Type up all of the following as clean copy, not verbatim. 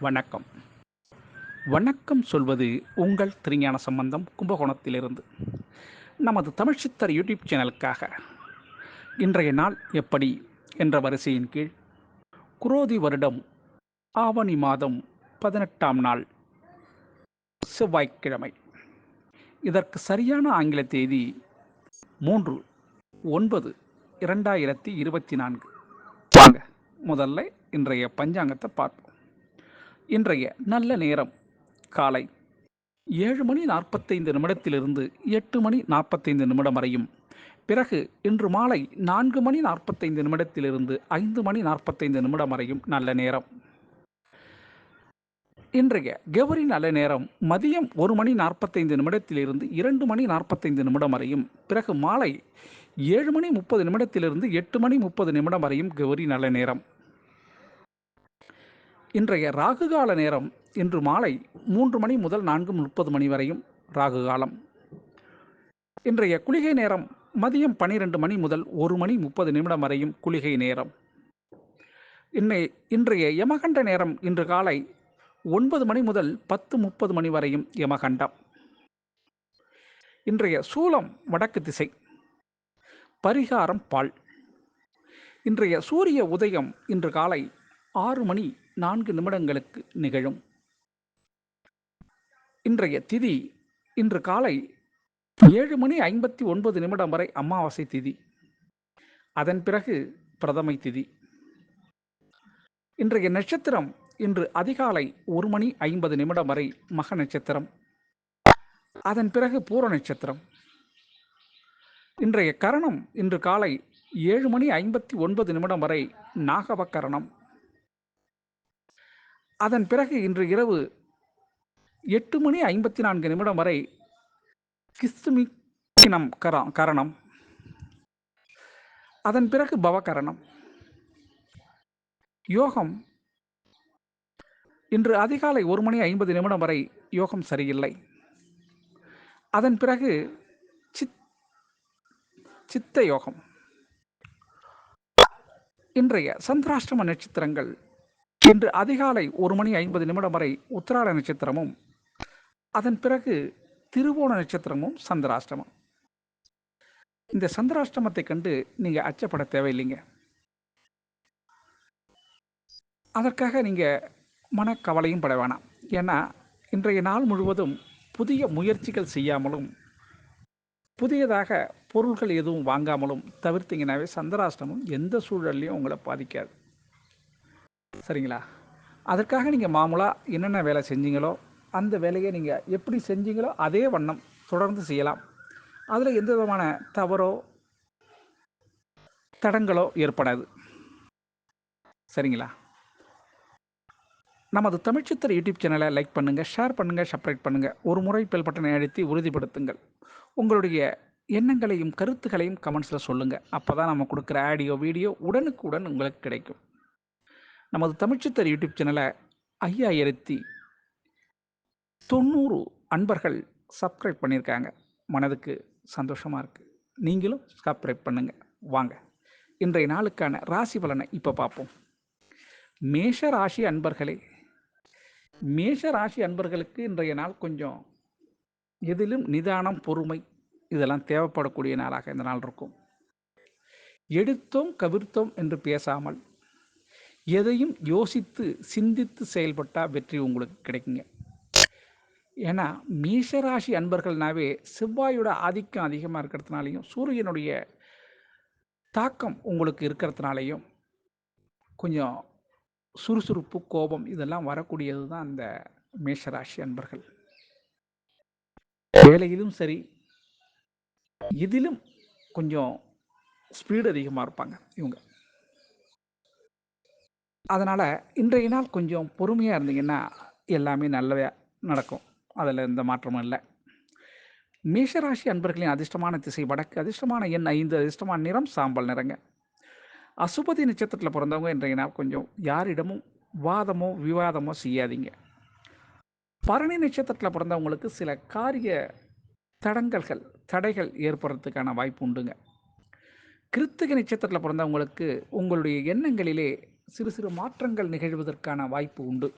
வணக்கம். வணக்கம் சொல்வது உங்கள் திருஞான சம்பந்தம் கும்பகோணத்திலிருந்து. நமது தமிழ் சித்தர் யூடியூப் சேனலுக்காக இன்றைய நாள் எப்படி என்ற வரிசையின் கீழ் குரோதி வருடம் ஆவணி மாதம் 18ஆம் நாள் செவ்வாய்க்கிழமை. இதற்கு சரியான ஆங்கில தேதி 3/9/2024. வாங்க முதல்ல இன்றைய பஞ்சாங்கத்தை பார்ப்போம். இன்றைய நல்ல நேரம் காலை 7:45 8 மணி 45 நிமிடம் வரையும். பிறகு இன்று மாலை 4:45 5 மணி 45 நிமிடம் வரையும் நல்ல நேரம். இன்றைய கௌரி நல்ல நேரம் மதியம் 1:45 2 மணி 45 நிமிடம் வரையும். பிறகு மாலை 7:30 8 மணி 30 நிமிடம் வரையும் கௌரி நல்ல நேரம். இன்றைய ராகு கால நேரம் இன்று மாலை 3 மணி முதல் 4:30 மணி வரையும் ராகு காலம். இன்றைய குளிகை நேரம் மதியம் 12 மணி முதல் 1 மணி 30 நிமிடம் வரையும் குளிகை நேரம். இன்றைய யமகண்ட நேரம் இன்று காலை 9 மணி முதல் 10:30 மணி வரையும் யமகண்டம். இன்றைய சூலம் வடக்கு திசை. பரிகாரம் பால். இன்றைய சூரிய உதயம் இன்று காலை 6 மணி 4 நிமிடங்களுக்கு நிகழும். இன்றைய திதி இன்று காலை 7 மணி 59 நிமிடம் வரை அமாவாசை திதி. அதன் பிறகு பிரதமை திதி. இன்றைய நட்சத்திரம் இன்று அதிகாலை 1 மணி 50 நிமிடம் வரை மக நட்சத்திரம். அதன் பிறகு பூர நட்சத்திரம். இன்றைய கரணம் இன்று காலை 7 மணி 59 நிமிடம் வரை நாகவ கரணம். அதன் பிறகு இன்று இரவு 8 மணி 54 நிமிடம் வரை கிஸ்துமிக்கினம் கரணம். அதன் பிறகு பவகரணம். யோகம் இன்று அதிகாலை 1 மணி 50 நிமிடம் வரை யோகம் சரியில்லை. அதன் பிறகு சித்த யோகம். இன்றைய சந்திராஷ்டம நட்சத்திரங்கள் இன்று அதிகாலை 1 மணி 50 நிமிடம் வரை உத்திராட நட்சத்திரமும் அதன் பிறகு திருவோண நட்சத்திரமும் சந்திராஷ்டமம். இந்த சந்திராஷ்டமத்தை கண்டு நீங்க அச்சப்பட தேவையில்லைங்க. அதற்காக நீங்க மனக்கவலையும் பட வேணாம். ஏன்னா இன்றைய நாள் முழுவதும் புதிய முயற்சிகள் செய்யாமலும் புதியதாக பொருள்கள் எதுவும் வாங்காமலும் தவிர்த்தீங்கன்னாவே சந்திராஷ்டமம் எந்த சூழல்லையும் உங்களை பாதிக்காது. சரிங்களா? அதற்காக நீங்கள் மாமூலாக என்னென்ன வேலை செஞ்சீங்களோ அந்த வேலையை நீங்கள் எப்படி செஞ்சீங்களோ அதே வண்ணம் தொடர்ந்து செய்யலாம். அதில் எந்த விதமான தவறோ தடங்களோ ஏற்படாது. சரிங்களா? நமது தமிழ்ச்சித்தர் யூடியூப் சேனலை லைக் பண்ணுங்கள், ஷேர் பண்ணுங்கள், சப்ஸ்கிரைப் பண்ணுங்கள். ஒரு முறை பெல் பட்டனை அழுத்தி உறுதிப்படுத்துங்கள். உங்களுடைய எண்ணங்களையும் கருத்துக்களையும் கமெண்ட்ஸில் சொல்லுங்கள். அப்போ தான் நம்ம கொடுக்குற ஆடியோ வீடியோ உடனுக்குடன் உங்களுக்கு கிடைக்கும். நமது தமிழ்ச்சித்தர் யூடியூப் சேனலை 5090 அன்பர்கள் சப்ஸ்கிரைப் பண்ணியிருக்காங்க. மனதுக்கு சந்தோஷமாக இருக்குது. நீங்களும் சப்ஸ்கிரைப் பண்ணுங்கள். வாங்க இன்றைய நாளுக்கான ராசி பலனை இப்போ பார்ப்போம். மேஷ ராசி அன்பர்களே, மேஷ ராசி அன்பர்களுக்கு இன்றைய நாள் கொஞ்சம் எதிலும் நிதானம், பொறுமை இதெல்லாம் தேவைப்படக்கூடிய நாளாக இந்த நாள் இருக்கும். எடுத்தோம் கவிர்த்தோம் என்று பேசாமல் எதையும் யோசித்து சிந்தித்து செயல்பட்டால் வெற்றி உங்களுக்கு கிடைக்குங்க. ஏன்னா மேஷராசி அன்பர்கள்னாவே செவ்வாயோட ஆதிக்கம் அதிகமாக இருக்கிறதுனாலையும் சூரியனுடைய தாக்கம் உங்களுக்கு இருக்கிறதுனாலையும் கொஞ்சம் சுறுசுறுப்பு, கோபம் இதெல்லாம் வரக்கூடியது தான் அந்த மேஷராசி அன்பர்கள். வேலையிலும் சரி இதிலும் கொஞ்சம் ஸ்பீடு அதிகமாக இருப்பாங்க இவங்க. அதனால் இன்றைய நாள் கொஞ்சம் பொறுமையாக இருந்தீங்கன்னா எல்லாமே நல்லதாக நடக்கும். அதில் எந்த மாற்றமும் இல்லை. மேஷராசி அன்பர்களின் அதிர்ஷ்டமான திசை வடக்கு, அதிர்ஷ்டமான எண் 5, அதிர்ஷ்டமான நிறம் சாம்பல் நிறங்க. அசுபதி நட்சத்திரத்தில் பிறந்தவங்க இன்றைய நாள் கொஞ்சம் யாரிடமும் வாதமோ விவாதமோ செய்யாதீங்க. பரணி நட்சத்திரத்தில் பிறந்தவங்களுக்கு சில காரிய தடைகள் ஏற்படுறதுக்கான வாய்ப்பு உண்டுங்க. கிருத்திகை நட்சத்திரத்தில் பிறந்தவங்களுக்கு உங்களுடைய எண்ணங்களிலே சிறு சிறு மாற்றங்கள் நிகழ்வதற்கான வாய்ப்பு உண்டு.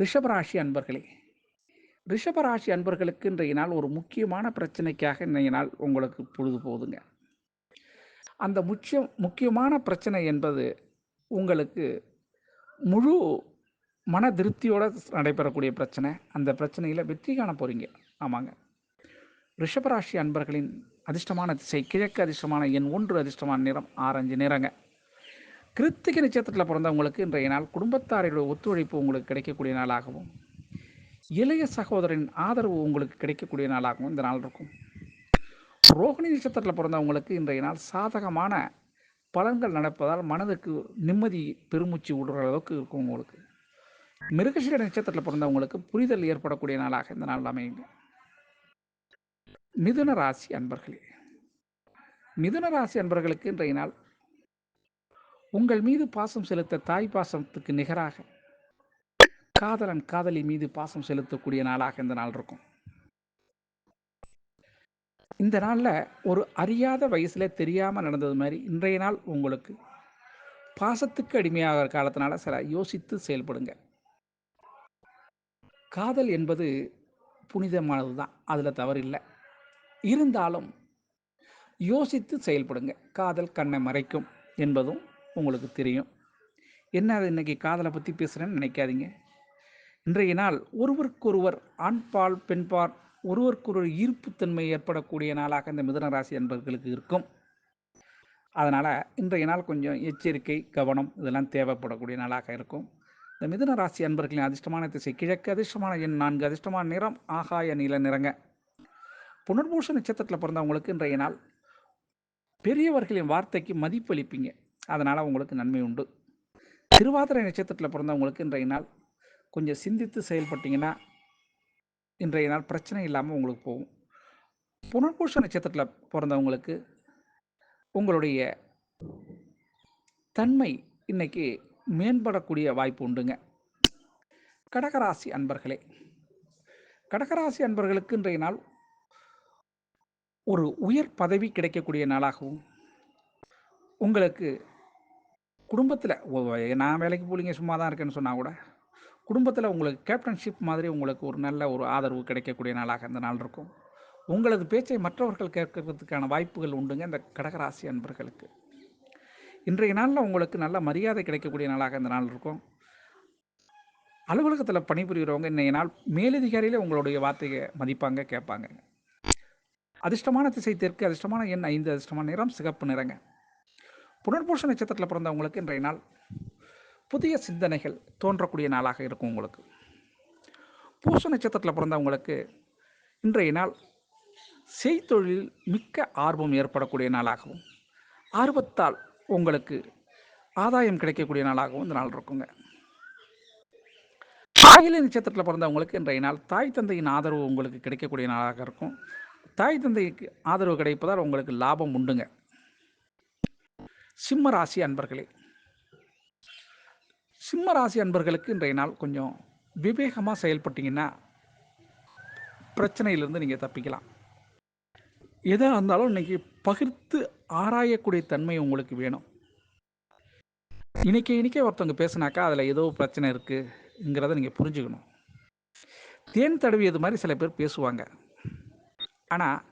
ரிஷபராசி அன்பர்களே, ரிஷபராசி அன்பர்களுக்கு இன்றைய நாள் ஒரு முக்கியமான பிரச்சனைக்காக இன்றைய நாள் உங்களுக்கு பொழுது போகுதுங்க. அந்த முக்கியமான பிரச்சனை என்பது உங்களுக்கு முழு மன திருப்தியோட நடைபெறக்கூடிய பிரச்சனை. அந்த பிரச்சனையில வெற்றி காண போறீங்க. ஆமாங்க. ரிஷபராசி அன்பர்களின் அதிர்ஷ்டமான திசை கிழக்கு, அதிர்ஷ்டமான எண் 1, அதிர்ஷ்டமான நிறம் ஆரஞ்சு நிறங்க. கிருத்திகை நட்சத்திரத்தில் பிறந்தவங்களுக்கு இன்றைய நாள் குடும்பத்தாரோட ஒத்துழைப்பு உங்களுக்கு கிடைக்கக்கூடிய நாளாகவும், இளைய சகோதரின் ஆதரவு உங்களுக்கு கிடைக்கக்கூடிய நாளாகவும் இந்த நாள் இருக்கும். ரோகிணி நட்சத்திரத்தில் பிறந்தவங்களுக்கு இன்றைய நாள் சாதகமான பலன்கள் நடப்பதால் மனதுக்கு நிம்மதி பெருமூச்சு விடுற அளவுக்கு இருக்கும் உங்களுக்கு. மிருகசீர நட்சத்திரத்தில் பிறந்தவங்களுக்கு புரிதல் ஏற்படக்கூடிய நாளாக இந்த நாள் அமையுங்க. மிதுன ராசி அன்பர்களே, மிதுன ராசி அன்பர்களுக்கு இன்றைய நாள் உங்கள் மீது பாசம் செலுத்த தாய் பாசத்துக்கு நிகராக காதலன் காதலி மீது பாசம் செலுத்தக்கூடிய நாளாக இந்த நாள் இருக்கும். இந்த நாளில் ஒரு அறியாத வயசில் தெரியாமல் நடந்தது மாதிரி இன்றைய நாள் உங்களுக்கு பாசத்துக்கு அடிமையாகிற காலத்தினால சில யோசித்து செயல்படுங்க. காதல் என்பது புனிதமானது தான், அதில் தவறு இல்லை. இருந்தாலும் யோசித்து செயல்படுங்க. காதல் கண்ணை மறைக்கும் என்பதும் உங்களுக்கு தெரியும். என்ன அது இன்றைக்கி காதலை பற்றி பேசுகிறேன்னு நினைக்காதீங்க. இன்றைய நாள் ஒருவருக்கொருவர் ஆண்பால் பெண்பால் ஒருவருக்கொரு ஈர்ப்புத்தன்மை ஏற்படக்கூடிய நாளாக இந்த மிதுன ராசி அன்பர்களுக்கு இருக்கும். அதனால் இன்றைய நாள் கொஞ்சம் எச்சரிக்கை கவனம் இதெல்லாம் தேவைப்படக்கூடிய நாளாக இருக்கும். இந்த மிதுன ராசி அன்பர்களின் அதிர்ஷ்டமான திசை கிழக்கு, அதிர்ஷ்டமான எண் 4, அதிர்ஷ்டமான நிறம் ஆகாய நீல நிறங்க. புனர்பூச நட்சத்திரத்தில் பிறந்தவங்களுக்கு இன்றைய நாள் பெரியவர்களின் வார்த்தைக்கு மதிப்பளிப்பீங்க. அதனால் உங்களுக்கு நன்மை உண்டு. திருவாதிரை நட்சத்திரத்தில் பிறந்தவங்களுக்கு இன்றைய நாள் கொஞ்சம் சிந்தித்து செயல்பட்டீங்கன்னா இன்றைய நாள் பிரச்சனை இல்லாமல் உங்களுக்கு போகும். புனர்பூச நட்சத்திரத்தில் பிறந்தவங்களுக்கு உங்களுடைய தன்மை இன்னைக்கு மேம்படக்கூடிய வாய்ப்பு உண்டுங்க. கடகராசி அன்பர்களே, கடகராசி அன்பர்களுக்கு இன்றைய நாள் ஒரு உயர் பதவி கிடைக்கக்கூடிய நாளாகவும், உங்களுக்கு குடும்பத்தில் நான் வேலைக்கு போலிங்க சும்மா தான் இருக்கேன்னு சொன்னால் கூட குடும்பத்தில் உங்களுக்கு கேப்டன்ஷிப் மாதிரி உங்களுக்கு ஒரு நல்ல ஒரு ஆதரவு கிடைக்கக்கூடிய நாளாக இந்த நாள் இருக்கும். உங்களது பேச்சை மற்றவர்கள் கேட்கறதுக்கான வாய்ப்புகள் உண்டுங்க இந்த கடகராசி அன்பர்களுக்கு. இன்றைய நாளில் உங்களுக்கு நல்ல மரியாதை கிடைக்கக்கூடிய நாளாக இந்த நாள் இருக்கும். அலுவலகத்தில் பணிபுரிகிறவங்க இன்றைய நாள் மேலதிகாரியில் உங்களுடைய வார்த்தையை மதிப்பாங்க, கேட்பாங்க. அதிர்ஷ்டமான திசை தெற்கு, அதிர்ஷ்டமான எண் 5, அதிர்ஷ்டமான நிறம் சிகப்பு நிறங்க. புனர்பூச நட்சத்திரத்தில் பிறந்தவங்களுக்கு இன்றைய நாள் புதிய சிந்தனைகள் தோன்றக்கூடிய நாளாக இருக்கும் உங்களுக்கு. பூச நட்சத்திரத்தில் பிறந்தவங்களுக்கு இன்றைய நாள் செய்தொழில் மிக்க ஆர்வம் ஏற்படக்கூடிய நாளாகவும், ஆர்வத்தால் உங்களுக்கு ஆதாயம் கிடைக்கக்கூடிய நாளாகவும் இந்த நாள் இருக்குங்க. ஆயிலை நட்சத்திரத்தில் பிறந்தவங்களுக்கு இன்றைய நாள் தாய் தந்தையின் ஆதரவு உங்களுக்கு கிடைக்கக்கூடிய நாளாக இருக்கும். தாய் தந்தைக்கு ஆதரவு கிடைப்பதால் உங்களுக்கு லாபம் உண்டுங்க. சிம்ம ராசி அன்பர்களே, சிம்ம ராசி அன்பர்களுக்கு இன்றைய நாள் கொஞ்சம் விவேகமாக செயல்பட்டீங்கன்னா பிரச்சனையிலிருந்து நீங்கள் தப்பிக்கலாம். எதாக இருந்தாலும் இன்னைக்கு பகிர்ந்து ஆராயக்கூடிய தன்மை உங்களுக்கு வேணும். இன்னைக்கே ஒருத்தவங்க பேசினாக்கா அதில் ஏதோ பிரச்சனை இருக்குங்கிறத நீங்கள் புரிஞ்சுக்கணும். தேன் தடவியது மாதிரி சில பேர் பேசுவாங்க, ஆனால்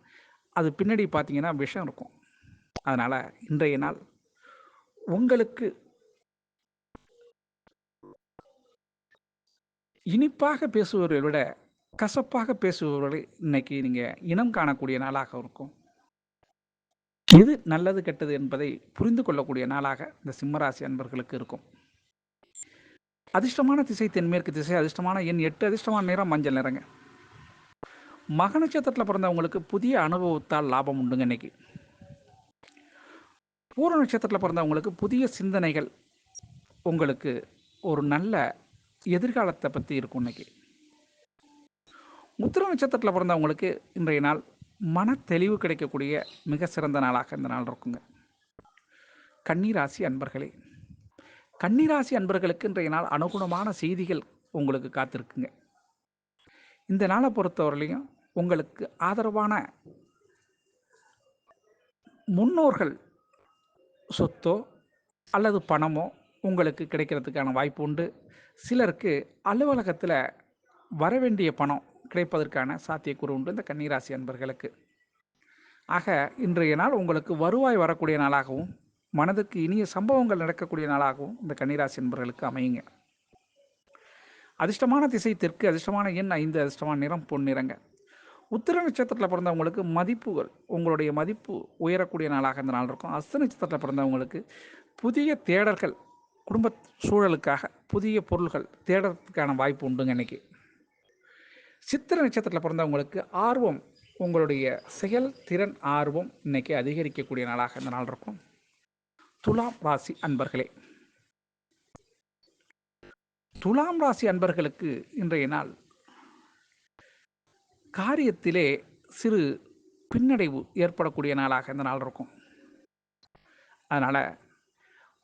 அது பின்னாடி பார்த்தீங்கன்னா விஷம் இருக்கும். அதனால் இன்றைய நாள் உங்களுக்கு இனிப்பாக பேசுபவர்களை விட கசப்பாக பேசுபவர்களை இன்னைக்கு நீங்கள் இனம் காணக்கூடிய நாளாக இருக்கும். எது நல்லது கெட்டது என்பதை புரிந்து கொள்ளக்கூடிய நாளாக இந்த சிம்மராசி அன்பர்களுக்கு இருக்கும். அதிர்ஷ்டமான திசை தென்மேற்கு திசை, அதிர்ஷ்டமான எண் 8, அதிர்ஷ்டமான நிறம் மஞ்சள் நிறங்க. மக நட்சத்திரத்தில் பிறந்தவங்களுக்கு புதிய அனுபவத்தால் லாபம் உண்டுங்க இன்னைக்கு. பூர நட்சத்திரத்தில் பிறந்தவங்களுக்கு புதிய சிந்தனைகள் உங்களுக்கு ஒரு நல்ல எதிர்காலத்தை பற்றி இருக்கும் இன்னைக்கு. உத்திர நட்சத்திரத்தில் பிறந்தவங்களுக்கு இன்றைய நாள் மன தெளிவு கிடைக்கக்கூடிய மிக சிறந்த நாளாக இந்த நாள் இருக்குங்க. கன்னிராசி அன்பர்களே, கன்னிராசி அன்பர்களுக்கு இன்றைய நாள் அனுகுணமான செய்திகள் உங்களுக்கு காத்திருக்குங்க. இந்த நாளை பொறுத்தவரையிலையும் உங்களுக்கு ஆதரவான முன்னோர்கள் சொத்தோ அல்லது பணமோ உங்களுக்கு கிடைக்கிறதுக்கான வாய்ப்பு உண்டு. சிலருக்கு அலுவலகத்தில் வரவேண்டிய பணம் கிடைப்பதற்கான சாத்தியக்கூறு உண்டு இந்த கன்னிராசி அன்பர்களுக்கு. ஆக இன்றைய நாள் உங்களுக்கு வருவாய் வரக்கூடிய நாளாகவும் மனதுக்கு இனிய சம்பவங்கள் நடக்கக்கூடிய நாளாகவும் இந்த கன்னிராசி அன்பர்களுக்கு அமையுங்க. அதிர்ஷ்டமான திசை தெற்கு, அதிர்ஷ்டமான எண் 5, அதிர்ஷ்டமான நிறம் பொன்னிறங்க. உத்திர நட்சத்திரத்தில் பிறந்தவங்களுக்கு மதிப்புகள், உங்களுடைய மதிப்பு உயரக்கூடிய நாளாக இந்த நாள் இருக்கும். அஸ்த நட்சத்திரத்தில் பிறந்தவங்களுக்கு புதிய தேடல்கள், குடும்ப சூழலுக்காக புதிய பொருள்கள் தேடுறதுக்கான வாய்ப்பு உண்டுங்க இன்னைக்கு. சித்திர நட்சத்திரத்தில் பிறந்தவங்களுக்கு ஆர்வம், உங்களுடைய செயல் திறன் ஆர்வம் இன்னைக்கு அதிகரிக்கக்கூடிய நாளாக இந்த நாள் இருக்கும். துலாம் ராசி அன்பர்களே, துலாம் ராசி அன்பர்களுக்கு இன்றைய நாள் காரியத்திலே சிறு பின்னடைவு ஏற்படக்கூடிய நாளாக இந்த நாள் இருக்கும். அதனால்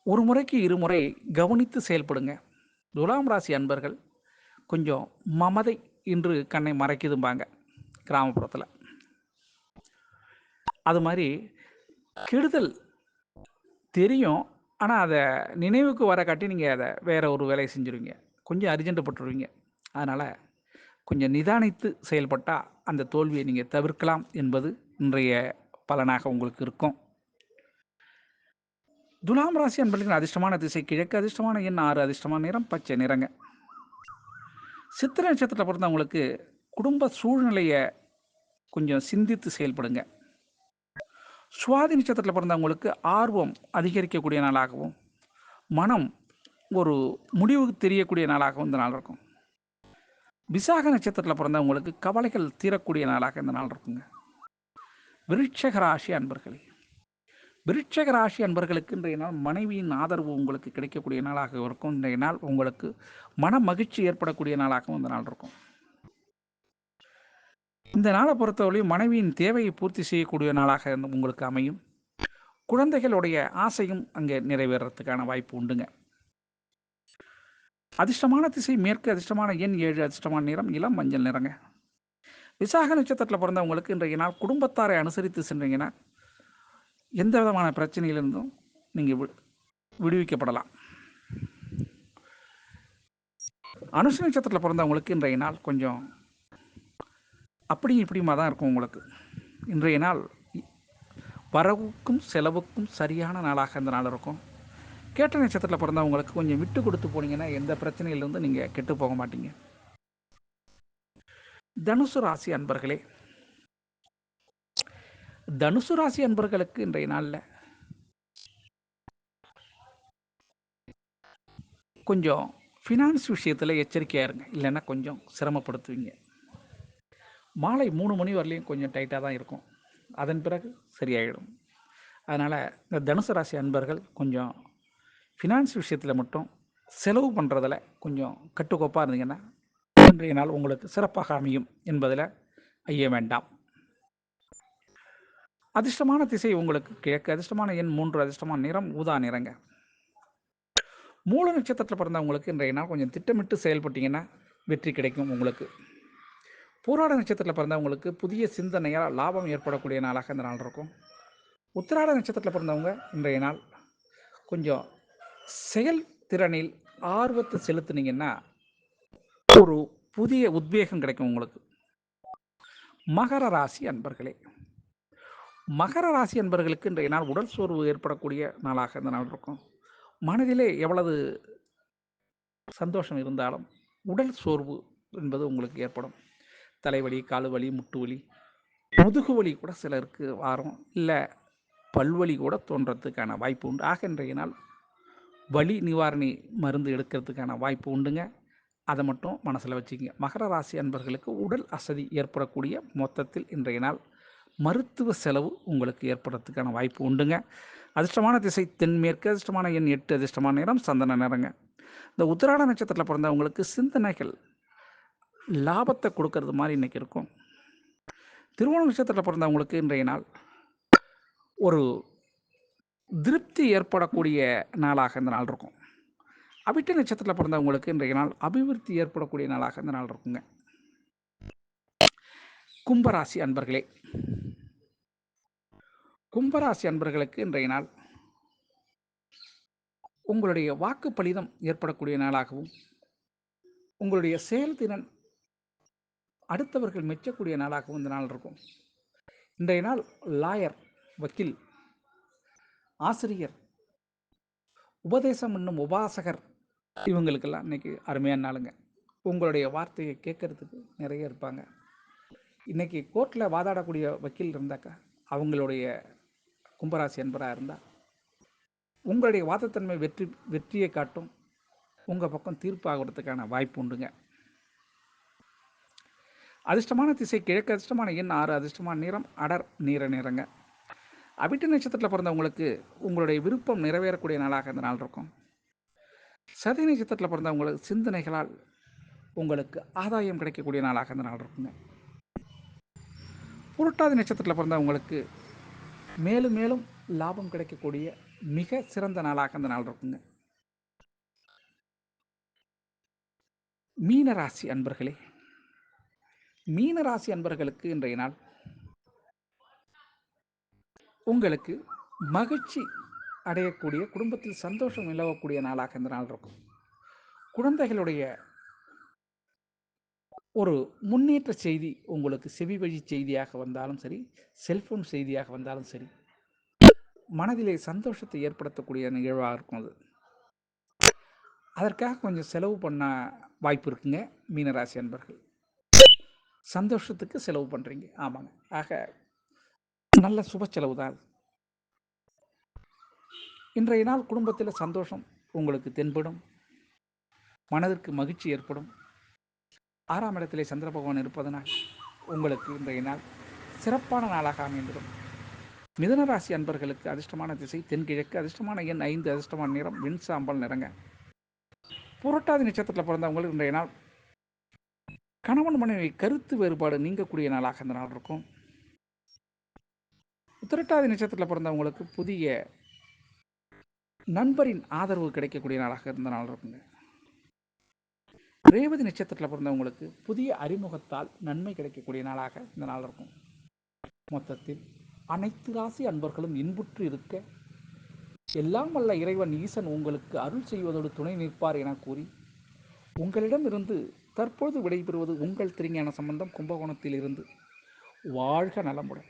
ஒரு முறைக்கு இருமுறை கவனித்து செயல்படுங்க. துலாம் ராசி அன்பர்கள் கொஞ்சம் மமதை இன்று கண்ணை மறைக்குதும்பாங்க கிராமப்புறத்தில். அது மாதிரி கெடுதல் தெரியும், ஆனால் அதை நினைவுக்கு வர காட்டி நீங்கள் அதை வேறு ஒரு வேலையை செஞ்சுருவீங்க, கொஞ்சம் அர்ஜென்ட் பட்டுருவீங்க. அதனால் கொஞ்சம் நிதானித்து செயல்பட்டால் அந்த தோல்வியை நீங்கள் தவிர்க்கலாம் என்பது இன்றைய பலனாக உங்களுக்கு இருக்கும். துலாம் ராசி அன்பர்களின் அதிர்ஷ்டமான திசை கிழக்கு, அதிர்ஷ்டமான எண் 6, அதிர்ஷ்டமான நிறம் பச்சை நிறங்க. சித்திரை நட்சத்திரத்தில் பிறந்தவங்களுக்கு குடும்ப சூழ்நிலையை கொஞ்சம் சிந்தித்து செயல்படுங்க. சுவாதி நட்சத்திரத்தில் பிறந்தவங்களுக்கு ஆர்வம் அதிகரிக்கக்கூடிய நாளாகவும் மனம் ஒரு முடிவுக்கு தெரியக்கூடிய நாளாகவும் இந்த நாள் இருக்கும். விசாக நட்சத்திரத்தில் பிறந்தவங்களுக்கு கவலைகள் தீரக்கூடிய நாளாக இந்த நாள் இருக்குங்க. விருட்சக ராசி அன்பர்களே, விருட்சக ராசி அன்பர்களுக்கு இன்றைய நாள் மனைவியின் ஆதரவு உங்களுக்கு கிடைக்கக்கூடிய நாளாக இருக்கும். இன்றைய நாள் உங்களுக்கு மன மகிழ்ச்சி ஏற்படக்கூடிய நாளாகவும் இந்த நாள் இருக்கும். இந்த நாளை பொறுத்தவரையும் மனைவியின் தேவையை பூர்த்தி செய்யக்கூடிய நாளாக உங்களுக்கு அமையும். குழந்தைகளுடைய ஆசையும் அங்கே நிறைவேறத்துக்கான வாய்ப்பு உண்டுங்க. அதிர்ஷ்டமான திசை மேற்கு, அதிர்ஷ்டமான எண் 7, அதிர்ஷ்டமான நிறம் இளம் மஞ்சள் நிறங்க. விசாக நட்சத்திரத்தில் பிறந்தவங்களுக்கு இன்றைய நாள் குடும்பத்தாரை அனுசரித்து சென்றீங்கன்னா எந்த விதமான பிரச்சனையிலிருந்தும் நீங்கள் விடுவிக்கப்படலாம். அனுஷ நட்சத்திரத்தில் பிறந்தவங்களுக்கு இன்றைய நாள் கொஞ்சம் அப்படி இப்படிமா தான் இருக்கும் உங்களுக்கு. இன்றைய நாள் வரவுக்கும் செலவுக்கும் சரியான நாளாக இந்த நாள் இருக்கும். கேட்ட நட்சத்திரத்தில் பிறந்தவங்களுக்கு கொஞ்சம் விட்டு கொடுத்து போனீங்கன்னா எந்த பிரச்சனையிலிருந்து நீங்கள் கெட்டு போக மாட்டீங்க. தனுசு ராசி அன்பர்களே, தனுசு ராசி அன்பர்களுக்கு இன்றைய நாளில் கொஞ்சம் ஃபினான்ஸ் விஷயத்தில் எச்சரிக்கையாக இருங்க, இல்லைன்னா கொஞ்சம் சிரமப்படுத்துவீங்க. மாலை 3 மணி வரலையும் கொஞ்சம் டைட்டாக தான் இருக்கும், அதன் பிறகு சரியாயிடும். அதனால் இந்த தனுசு ராசி அன்பர்கள் கொஞ்சம் ஃபினான்ஸ் விஷயத்தில் மட்டும் செலவு பண்ணுறதில் கொஞ்சம் கட்டுக்கோப்பாக இருந்தீங்கன்னா இன்றைய நாள் உங்களுக்கு சிறப்பாக அமையும் என்பதில் ஐய வேண்டாம். அதிர்ஷ்டமான திசை உங்களுக்கு கிழக்கு, அதிர்ஷ்டமான எண் 3, அதிர்ஷ்டமான நிறம் ஊதா நிறங்க. மூல நட்சத்திரத்தில் பிறந்தவங்களுக்கு இன்றைய நாள் கொஞ்சம் திட்டமிட்டு செயல்பட்டீங்கன்னா வெற்றி கிடைக்கும் உங்களுக்கு. பூராட நட்சத்திரத்தில் பிறந்தவங்களுக்கு புதிய சிந்தனையால் லாபம் ஏற்படக்கூடிய நாளாக இந்த நாள் இருக்கும். உத்திராட நட்சத்திரத்தில் பிறந்தவங்க இன்றைய நாள் கொஞ்சம் செயல்திறனில் ஆர்வத்தை செலுத்துனீங்கன்னா ஒரு புதிய உத்வேகம் கிடைக்கும் உங்களுக்கு. மகர ராசி அன்பர்களே, மகர ராசி அன்பர்களுக்கு இன்றைய நாள் உடல் சோர்வு ஏற்படக்கூடிய நாளாக இந்த நாள் இருக்கும். மனதிலே எவ்வளவு சந்தோஷம் இருந்தாலும் உடல் சோர்வு என்பது உங்களுக்கு ஏற்படும். தலைவலி, காலு வலி, முட்டு வலி, முதுகு வலி கூட சிலருக்கு வரும், இல்லை பல்வலி கூட தோன்றதுக்கான வாய்ப்பு உண்டு. ஆக இன்றைய நாள் வலி நிவாரணி மருந்து எடுக்கிறதுக்கான வாய்ப்பு உண்டுங்க. அதை மட்டும் மனசில் வச்சுக்கங்க. மகர ராசி அன்பர்களுக்கு உடல் அசதி ஏற்படக்கூடிய மொத்தத்தில் இன்றைய நாள் மருத்துவ செலவு உங்களுக்கு ஏற்படுறதுக்கான வாய்ப்பு உண்டுங்க. அதிர்ஷ்டமான திசை தென்மேற்கு, அதிர்ஷ்டமான எண் 8, அதிர்ஷ்டமான நிறம் சந்தன நிறங்க. இந்த உத்திராட நட்சத்திரத்தில் பிறந்தவங்களுக்கு சிந்தனைகள் லாபத்தை கொடுக்கறது மாதிரி இன்றைக்கி இருக்கும். திருவோண நட்சத்திரத்தில் பிறந்தவங்களுக்கு இன்றைய நாள் ஒரு திருப்தி ஏற்படக்கூடிய நாளாக இந்த நாள் இருக்கும். அவிட்ட நட்சத்திரத்தில் பிறந்தவங்களுக்கு இன்றைய நாள் அபிவிருத்தி ஏற்படக்கூடிய நாளாக இந்த நாள் இருக்குங்க. கும்பராசி அன்பர்களே, கும்பராசி அன்பர்களுக்கு இன்றைய நாள் உங்களுடைய வாக்கு பலிதம் ஏற்படக்கூடிய நாளாகவும், உங்களுடைய செயல்திறன் அடுத்தவர்கள் மெச்சக்கூடிய நாளாகவும் இந்த நாள் இருக்கும். இன்றைய நாள் லாயர், வக்கீல், ஆசிரியர், உபதேசம் என்னும் உபாசகர் இவங்களுக்கெல்லாம் இன்னைக்கு அருமையான நாளுங்க. உங்களுடைய வார்த்தையை கேட்கறதுக்கு நிறைய இருப்பாங்க. இன்னைக்கு கோர்ட்டில் வாதாடக்கூடிய வக்கீல் இருந்தாக்கா அவங்களுடைய கும்பராசி அன்பராக இருந்தால் உங்களுடைய வாதத்தன்மை வெற்றியை காட்டும். உங்கள் பக்கம் தீர்ப்பு ஆகிறதுக்கான வாய்ப்பு உண்டுங்க. அதிர்ஷ்டமான திசை கிழக்கு, அதிர்ஷ்டமான எண் 6, அதிர்ஷ்டமான நிறம் அடர் நீர நிறங்க. அவிட்ட நட்சத்திரத்தில் பிறந்தவங்களுக்கு உங்களுடைய விருப்பம் நிறைவேறக்கூடிய நாளாக இந்த நாள் இருக்கும். சதய நட்சத்திரத்தில் பிறந்தவங்களுக்கு சிந்தனைகளால் உங்களுக்கு ஆதாயம் கிடைக்கக்கூடிய நாளாக இந்த நாள் இருக்குங்க. புரட்டாதி நட்சத்திரத்தில் பிறந்தவங்களுக்கு மேலும் மேலும் லாபம் கிடைக்கக்கூடிய மிக சிறந்த நாளாக இந்த நாள் இருக்குங்க. மீனராசி அன்பர்களே, மீனராசி அன்பர்களுக்கு இன்றைய நாள் உங்களுக்கு மகிழ்ச்சி அடையக்கூடிய, குடும்பத்தில் சந்தோஷம் நிலவக்கூடிய நாளாக இந்த நாள் இருக்கும். குழந்தைகளுடைய ஒரு முன்னேற்ற செய்தி உங்களுக்கு செவி வழி செய்தியாக வந்தாலும் சரி, செல்போன் செய்தியாக வந்தாலும் சரி, மனதிலே சந்தோஷத்தை ஏற்படுத்தக்கூடிய நிகழ்வாக இருக்கும். அது அதற்காக கொஞ்சம் செலவு பண்ண வாய்ப்பு இருக்குங்க. மீனராசி அன்பர்கள் சந்தோஷத்துக்கு செலவு பண்ணுறீங்க. ஆமாங்க. ஆக நல்ல சுப செலவு தான். இன்றைய நாள் குடும்பத்தில் சந்தோஷம் உங்களுக்கு தென்படும், மனதிற்கு மகிழ்ச்சி ஏற்படும். 6ஆம் இடத்திலே சந்திர பகவான் இருப்பதனால் உங்களுக்கு இன்றைய நாள் சிறப்பான நாளாக அமைந்திடும். மிதுனராசி அன்பர்களுக்கு அதிர்ஷ்டமான திசை தென்கிழக்கு, அதிர்ஷ்டமான எண் 5, அதிர்ஷ்டமான நிறம் வெண்சாம்பல் நிறங்க. புரட்டாதி நட்சத்திரத்தில் பிறந்தவங்களுக்கு இன்றைய நாள் கணவன் மனைவி கருத்து வேறுபாடு நீங்கக்கூடிய நாளாக இந்த நாள் இருக்கும். உத்திரட்டாதி நட்சத்திரத்தில் பிறந்தவங்களுக்கு புதிய நண்பரின் ஆதரவு கிடைக்கக்கூடிய நாளாக இருந்த நாள் இருக்குங்க. ரேவதி நட்சத்திரத்தில் பிறந்தவங்களுக்கு புதிய அறிமுகத்தால் நன்மை கிடைக்கக்கூடிய நாளாக இந்த நாள் இருக்கும். மொத்தத்தில் அனைத்து ராசி அன்பர்களும் இன்புற்று இருக்க எல்லாம் வல்ல இறைவன் ஈசன் உங்களுக்கு அருள் செய்வதோடு துணை நிற்பார் என கூறி உங்களிடமிருந்து தற்போது விடைபெறுவது உங்கள் திருஞான சம்பந்தம், கும்பகோணத்தில் இருந்து. வாழ்க நலமுடன்.